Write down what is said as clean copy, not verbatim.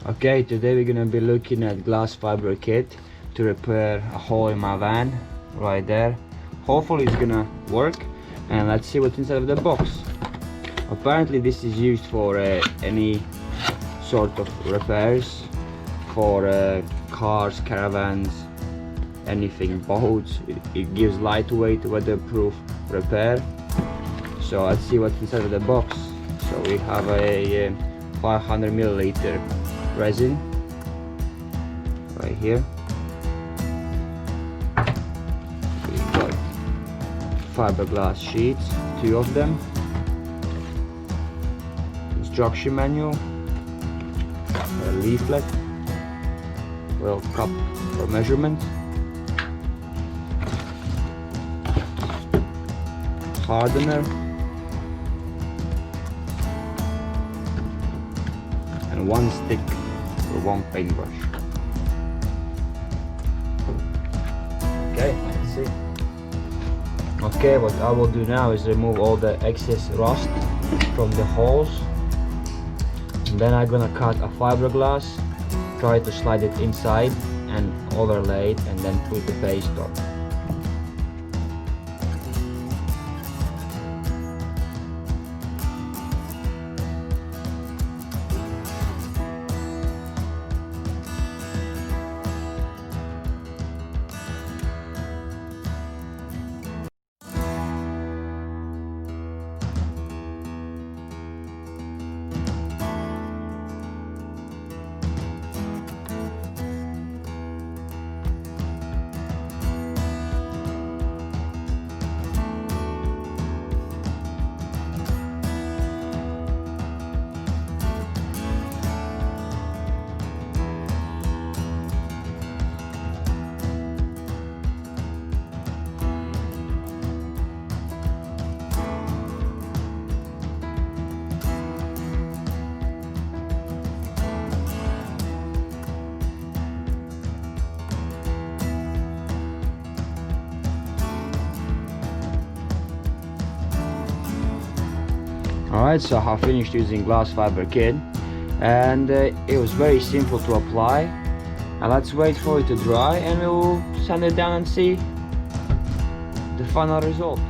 Okay, today we're gonna be looking at glass fiber kit to repair a hole in my van right there. Hopefully it's gonna work, and let's see what's inside of the box. Apparently this is used for any sort of repairs for cars, caravans, anything, boats. It gives lightweight, weatherproof repair. So let's see what's inside of the box. So we have a 500 milliliter resin right here. We've got fiberglass sheets, 2 of them, instruction manual, a leaflet, little cup for measurement, hardener, and 1 stick for 1 paintbrush. Okay, let's see. Okay, what I will do now is remove all the excess rust from the holes, and then I'm gonna cut a fiberglass, try to slide it inside and overlay it, and then put the paste on. Alright, so I finished using glass fiber kit, and it was very simple to apply. And let's wait for it to dry and we'll sand it down and see the final result.